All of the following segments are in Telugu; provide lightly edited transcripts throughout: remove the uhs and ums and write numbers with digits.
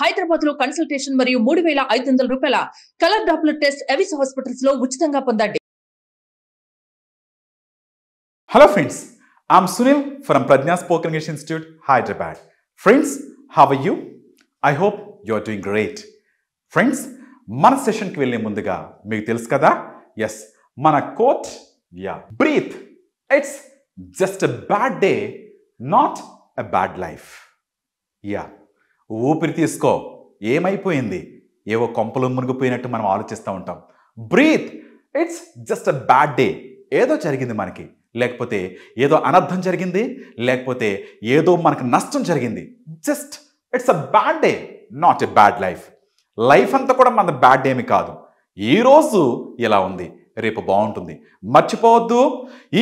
హైదరాబాద్ లో కన్సల్టేషన్ మరియు 3500 రూపాయల colour Doppler test Avis hospitals లో ఉచితంగా పొందండి. Hello friends, I'm Sunil from Pradnya Spoken English Institute, Hyderabad. Friends, how are you? I hope you're doing great. Friends, మన సెషన్కి వెళ్ళే ముందుగా మీకు తెలుసు కదా, ఎస్ మన quote breathe, it's just a bad day, not a bad life. ఊపిరి తీసుకో, ఏమైపోయింది, ఏవో కొంపలు మునిగిపోయినట్టు మనం ఆలోచిస్తూ ఉంటాం. Breathe, it's just a bad day. ఏదో జరిగింది మనకి, లేకపోతే ఏదో అనర్థం జరిగింది, లేకపోతే ఏదో మనకు నష్టం జరిగింది. Just it's a bad day, not a bad life. Life అంతా కూడా మన బ్యాడ్ డే ఏమి కాదు. ఈరోజు ఇలా ఉంది, రేపు బాగుంటుంది. మర్చిపోవద్దు,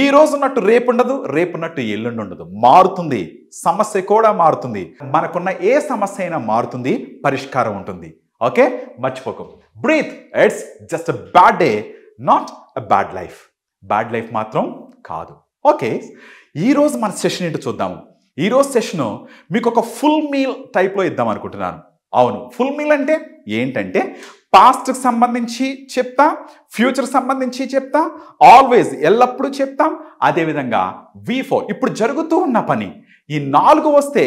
ఈ రోజు ఉన్నట్టు రేపు ఉండదు, రేపు ఉన్నట్టు ఎల్లుండి ఉండదు. మారుతుంది, సమస్య కూడా మారుతుంది. మనకున్న ఏ సమస్య అయినా మారుతుంది, పరిష్కారం ఉంటుంది. ఓకే, మర్చిపోకు. Breathe, it's just a bad day, not a bad life. Bad life మాత్రం కాదు. ఓకే, ఈరోజు మన సెషన్ ఏంటో చూద్దాము. ఈరోజు సెషను మీకు ఒక ఫుల్ మీల్ టైప్లో ఇద్దాం అనుకుంటున్నాను. అవును, ఫుల్ మీల్ అంటే ఏంటంటే పాస్ట్కి సంబంధించి చెప్తా, ఫ్యూచర్ సంబంధించి చెప్తా, ఆల్వేస్ ఎల్లప్పుడూ చెప్తాం. అదేవిధంగా V4 ఇప్పుడు జరుగుతూ ఉన్న పని, ఈ 4 వస్తే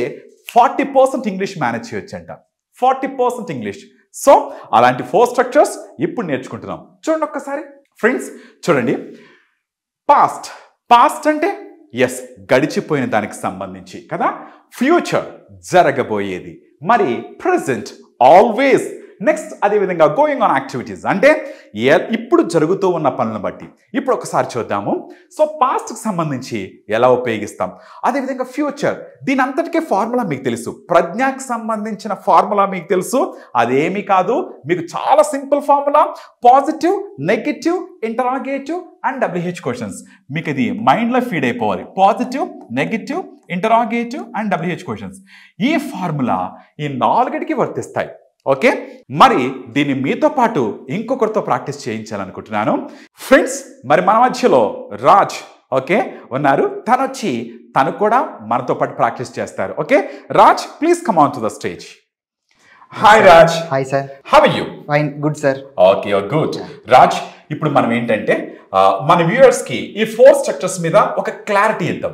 40% ఇంగ్లీష్ మేనేజ్ చేయొచ్చంట. 40% ఇంగ్లీష్. సో అలాంటి 4 స్ట్రక్చర్స్ ఇప్పుడు నేర్చుకుంటున్నాం. చూడండి ఒక్కసారి ఫ్రెండ్స్, చూడండి. పాస్ట్, పాస్ట్ అంటే ఎస్ గడిచిపోయిన దానికి సంబంధించి కదా. ఫ్యూచర్ జరగబోయేది. మరి ప్రెజెంట్ ఆల్వేస్. నెక్స్ట్ అదేవిధంగా గోయింగ్ ఆన్ యాక్టివిటీస్ అంటే ఇప్పుడు జరుగుతూ ఉన్న పనులను బట్టి. ఇప్పుడు ఒకసారి చూద్దాము. సో పాస్ట్కి సంబంధించి ఎలా ఉపయోగిస్తాం, అదేవిధంగా ఫ్యూచర్. దీని అంతటికే ఫార్ములా మీకు తెలుసు. ప్రజ్ఞకి సంబంధించిన ఫార్ములా మీకు తెలుసు. అదేమీ కాదు, మీకు చాలా simple formula. Positive, negative, interrogative and WH questions. మీకు ఇది మైండ్లో ఫీడ్ అయిపోవాలి. Positive, negative, interrogative and WH questions. ఈ ఫార్ములా ఈ 4కి వర్తిస్తాయి. ఓకే, మరి దీన్ని మీతో పాటు ఇంకొకరితో ప్రాక్టీస్ చేయించాలనుకుంటున్నాను. ఫ్రెండ్స్, మరి మన మధ్యలో రాజ్ ఓకే ఉన్నారు. తను కూడా మనతో పాటు ప్రాక్టీస్ చేస్తారు. Okay Raj, please come on to the stage. Hi Raj. Hi sir. How are you? Fine, good sir. Okay, good. Raj, ఇప్పుడు మనం ఏంటంటే మన వ్యూయర్స్ కి ఈ 4 స్ట్రక్చర్స్ మీద ఒక క్లారిటీ ఇద్దాం.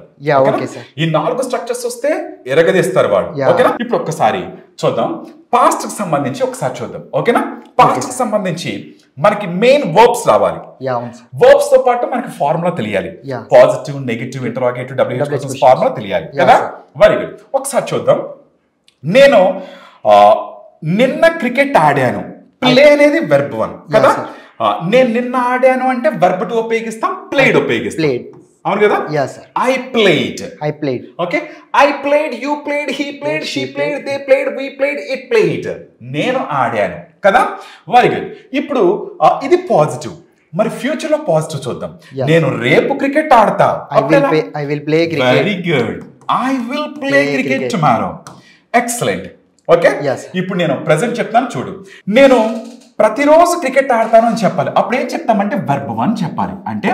Okay sir. ఈ 4 స్ట్రక్చర్స్ వస్తే ఎరగదీస్తారు వాళ్ళు. ఓకేనా? ఇప్పుడు ఒక్కసారి చూద్దాం. పాస్ట్ కి సంబంధించి ఒకసారి చూద్దాం. ఓకేనా? పాస్ట్ కి సంబంధించి మనకి మెయిన్ వర్బ్స్ రావాలి. వర్బ్స్ తో పాటు మనకి ఫార్ములా తెలియాలి. Positive, negative, interrogative, WH formula తెలియాలి కదా. Very good. ఒకసారి చూద్దాం. నేను నిన్న క్రికెట్ ఆడాను. ప్లే అనేది వెర్బ్ 1 కదా. నేను నిన్న ఆడాను అంటే వెర్బ్ 2 ఉపయోగిస్తాం, ప్లేడ్ ఉపయోగిస్తాం. అవును కదా. I played. Okay, I played, you played, he played, she played, they played, we played, it played. నేను ఆడాను కదా. Very good. ఇప్పుడు ఇది పాజిటివ్. మరి ఫ్యూచర్ లో పాజిటివ్ చూద్దాం. నేను రేపు క్రికెట్ ఆడతా. I will play cricket. Very good. I will play cricket tomorrow. Excellent. Okay, ఇప్పుడు నేను ప్రెజెంట్ చెప్తాను చూడు. నేను ప్రతిరోజు క్రికెట్ ఆడతాను అని చెప్పాలి. అప్పుడు ఏం చెప్తామంటే వెర్బ్ 1 చెప్పాలి. అంటే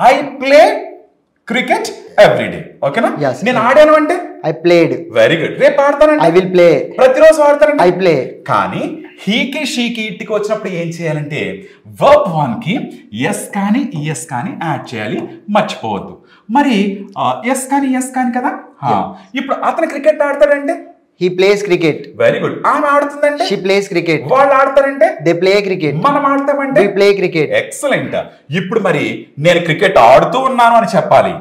I play cricket every day. ఓకేనా? నేను ఆడాను అంటే ఐ ప్లేడ్. Very good. రేపు ఆడతానంటే ఐ విల్ ప్లే. ప్రతిరోజు ఆడతానంటే ఐ ప్లే. కానీ హీకి, షీకి, ఇట్కి వచ్చినప్పుడు ఏం చేయాలంటే వర్బ్ 1 కి ఎస్ కానీ ఈఎస్ కానీ యాడ్ చేయాలి. మర్చిపోవద్దు. మరి ఎస్ కానీ ఎస్ కానీ కదా. ఇప్పుడు అతను క్రికెట్ ఆడతాడంటే he plays cricket. Very good. ఆమె ఆడుతుందంటే she plays cricket. వాళ్ళు ఆడతారంటే they play cricket. మనం ఆడతామంటే we play cricket. ఎక్సలెంట్. ఇప్పుడు మరి నేను క్రికెట్ ఆడుతూ ఉన్నాను అని చెప్పాలి.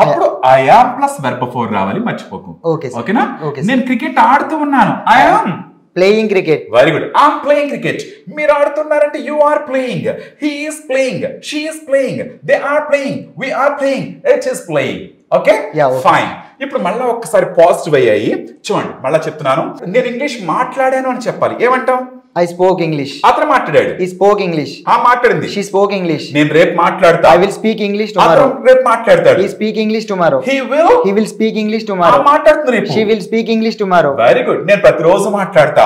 అప్పుడు ఐ యామ్ ప్లస్ వెర్బ్ 4 రావాలి. మర్చిపోకు. ఓకేనా? నేను క్రికెట్ ఆడుతూ ఉన్నాను. I am playing cricket. Very good. I'm playing cricket. మీరు ఆడుతున్నారంటే you are playing, he is playing, she is playing, they are playing, we are playing, it is playing. Okay, fine. ఇప్పుడు మళ్ళీ ఒక్కసారి పాజిటివ్ అయ్యాయి. చూడండి, మళ్ళీ చెప్తున్నాను. నేను ఇంగ్లీష్ మాట్లాడాను అని చెప్పాలి. ఏమంటాం? I spoke English. అతను మాట్లాడాడు. He spoke English. మాట్లాడింది. She spoke English. నేను రేపు మాట్లాడతా. I will speak English tomorrow. అతను రేపు మాట్లాడతాడు. He speak English tomorrow. He will speak English tomorrow. మాట్లాడుతుంది రేపు. She will speak English tomorrow. Very good. నేను ప్రతిరోజు మాట్లాడతా.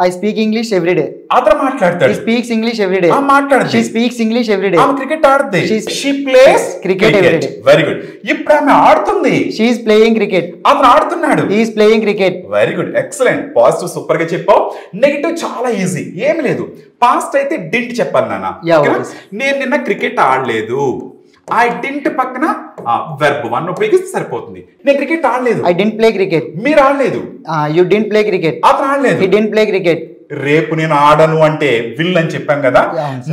I speak English every day. అతను మాట్లాడతాడు. He speaks English every day. మాట్లాడదు. She speaks English every day. ఆమె క్రికెట్ ఆడుతుంది. She plays cricket every day. Very good. ఇప్పుడు ఆమె ఆడుతుంది. She is playing cricket. అతను ఆడుతున్నాడు. He is playing cricket. Very good, excellent. Positive super గా చెప్పావు. నెగిటివ్ చాలా ఈజీ, ఏమి లేదు. పాస్ట్ అయితే డింట్ చెప్పాలి నాన్న. నేను నిన్న క్రికెట్ ఆడలేదు. ఐ డింట్ పక్కన వెర్బ్ వన్ ఉపయోగిస్తే సరిపోతుంది. నేను క్రికెట్ ఆడలేదు. I didn't play cricket. మీరు ఆడలేదు. You didn't play cricket. అతను ఆడలేదు. He didn't play cricket. రేపు నేను ఆడను అంటే విల్ అని చెప్పాం కదా.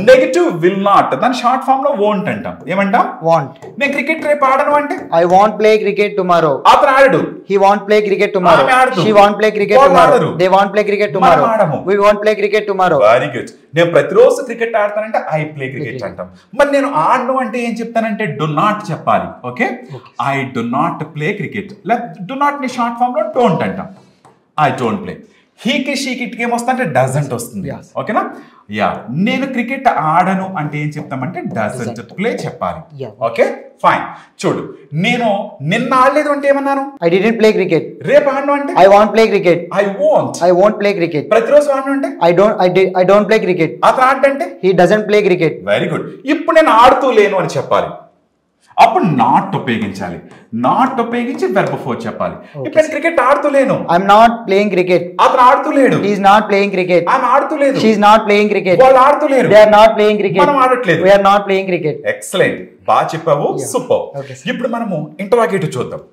నెగటివ్ విల్ నాట్, దాని షార్ట్ ఫామ్ లో వోంట్ అంటాం. ఏమంటాం? Want. నేను క్రికెట్ రేపు ఆడను అంటే I won't play cricket tomorrow. అతను ఆడడు. He won't play cricket tomorrow. She won't play cricket tomorrow. They won't play cricket tomorrow. We won't play cricket tomorrow. Very good. నేను ప్రతిరోజు క్రికెట్ ఆడతానంటే ఐ ప్లే క్రికెట్ అంటాం. మరి నేను ఆడను అంటే ఏం చెప్తానంటే డు నాట్ చెప్పాలి. Okay, I do not play cricket. Do not ని షార్ట్ ఫామ్ లో డోంట్ అంటాం. I don't play. హీకి షీకిట్కి ఏమొస్తుందంటే డజంట్ వస్తుంది. ఓకేనా? యా, నేను క్రికెట్ ఆడను అంటే ఏం చెప్తామంటే డజంట్ ప్లే చెప్పాలి. Okay fine. చూడు, నేను నిన్న ఆడలేదు అంటే ఏమన్నాను? I didn't play cricket. రేపు ఆడను అంటే I won't play cricket. I won't play cricket. ప్రతిరోజు ఆడను అంటే I don't play cricket. అతను ఆడంటే He doesn't play cricket. Very good. ఇప్పుడు నేను ఆడుతూ లేను అని చెప్పాలి. అప్పుడు నాట్ ఉపయోగించాలి. నాట్ ఉపయోగించి వెర్బ్ ఫోర్ చెప్పాలి. ఇప్పుడు నేను cricket ఆడుతూలేను. I'm not playing cricket. అతను ఆడుతూలేడు. He is not playing cricket. ఆమె ఆడుతూలేదు. She is not playing cricket. వాళ్ళు ఆడుతూలేరు. They are not playing cricket. మనం ఆడట్లేదు. We are not playing cricket. Excellent, బాగా చెప్పావు. సూపర్. ఇప్పుడు మనము ఇంటరాగేటివ్ చూద్దాం.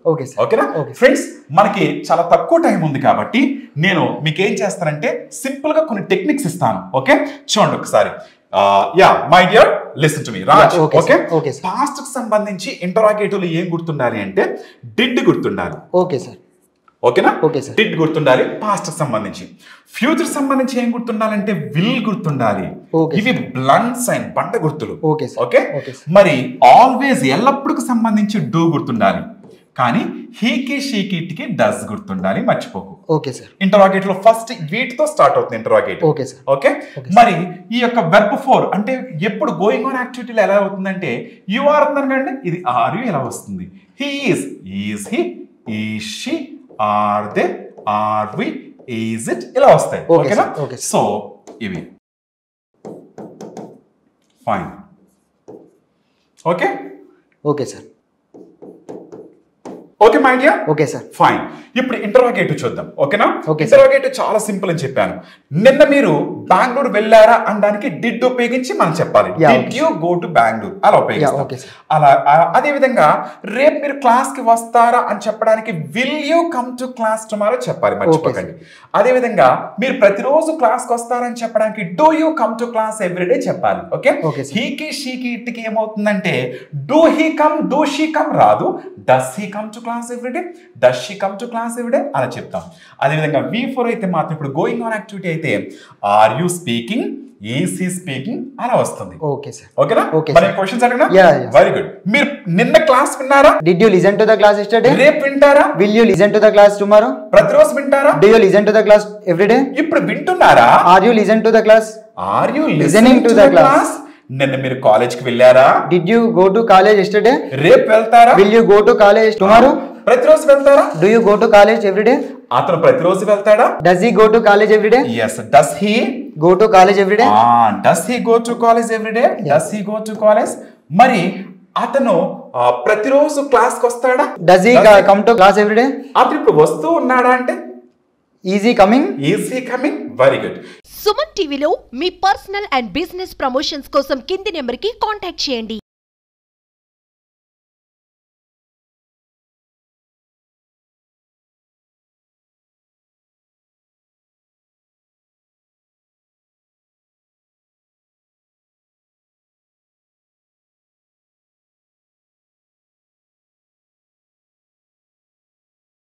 ఓకేనా ఫ్రెండ్స్? మనకి చాలా తక్కువ టైం ఉంది కాబట్టి నేను మీకు ఏం చేస్తానంటే సింపుల్ గా కొన్ని టెక్నిక్స్ ఇస్తాను. ఓకే, చూడండి ఒకసారి. My dear listen to me Raj. Okay, past కి సంబంధించి ఇంటరాగేటివ్ లో ఏం గుర్తుండాలి అంటే డిడ్ గుర్తుండాలి. Okay sir. ఓకేనా? డిడ్ గుర్తుండాలి పాస్ట్ కి సంబంధించి. ఫ్యూచర్ సంబంధించి ఏం గుర్తుండాలంటే విల్ గుర్తుండాలి. ఇవి బ్లంట్ సైన్, బండ గుర్తులు. ఓకే, మరి ఆల్వేస్ ఎల్లప్పుడుకు సంబంధించి డూ గుర్తుండాలి. కానీ హీకి షీకిట్కి డస్ గుర్తుండాలి, మర్చిపోకు. Okay sir. ఇంటరాగేటివ్ లో ఫస్ట్ వీటితో స్టార్ట్ అవుతుంది ఇంటరాగేటివ్. Okay sir. ఓకే, మరి ఈ యొక్క వెర్బ్ ఫోర్ అంటే ఎప్పుడు గోయింగ్ ఆన్ యాక్టివిటీలో ఎలా అవుతుందంటే యు ఆర్ అన్నారు కంటే ఇది ఆర్ యు ఎలా వస్తుంది. He is he, is she, are they, are we, is it ఇలా వస్తాయి. ఓకేనా? సో ఇవి fine. Okay okay sir. Okay my dear. Okay sir. Fine. ఇప్పుడు ఇంటరాగేటివ్ చూద్దాం. ఓకేనా? ఇంటరాగేటివ్ చాలా సింపుల్ అని చెప్పాను. నిన్న మీరు బెంగళూరు వెళ్ళారా అనడానికి డిడ్ ఉపయోగించి మనం చెప్పాలి. Did you go to Bengaluru అలా ఉపయోగిస్తాం. అలా అదే విధంగా రేపు మీరు క్లాస్ కి వస్తారా అని చెప్పడానికి will you come to class tomorrow చెప్పాలి, మర్చిపోకండి. అదే విధంగా మీరు ప్రతిరోజు క్లాస్ కి వస్తారని చెప్పడానికి do you come to class everyday చెప్పాలి. ఓకే, హీకి షీకి ఇట్కి ఏమవుతుందంటే do he come, do she come రాదు. Does he come to class everyday, does she come to class everyday అలా చెప్తాం. అదేవిధంగా V4 అయితే మాత్రం ఇప్పుడు గోయింగ్ ఆన్ యాక్టివిటీ అయితే are you speaking, is he speaking అలా వస్తుంది. Okay sir. ఓకేనా? మరి క్వశ్చన్స్ అడిగినా వెరీ గుడ్. మీరు నిన్న క్లాస్ విన్నారా? Did you listen to the class yesterday? రేపు వింటారా? Will you listen to the class tomorrow? ప్రతిరోజు వింటారా? Do you listen to the class every day? ఇప్పుడు వింటున్నారా? Are you listen to the class? Are you listening to the class? నిన్న మీరు కాలేజ్ కి వెళ్ళారా? Did you go to college yesterday? రేపు వెళ్తారా? Will you go to college tomorrow? ప్రతిరోజు వెళ్తారా? Do you go to college every day? అతను ప్రతిరోజు వెళ్తాడా? Does he go to college every day? Yes. Does he go to college every day? Does he go to college every day? Does he go to college? మరి అతను ప్రతిరోజు క్లాస్ కి వస్తాడా? Does he come to class every day? అతను ఇప్పుడు వస్తూ ఉన్నాడా అంటే is he coming? Is he coming? Very good. Suman టీవీలో మీ పర్సనల్ అండ్ బిజినెస్ ప్రమోషన్స్ కోసం కింది నెంబర్ కి కాంటాక్ట్ చేయండి.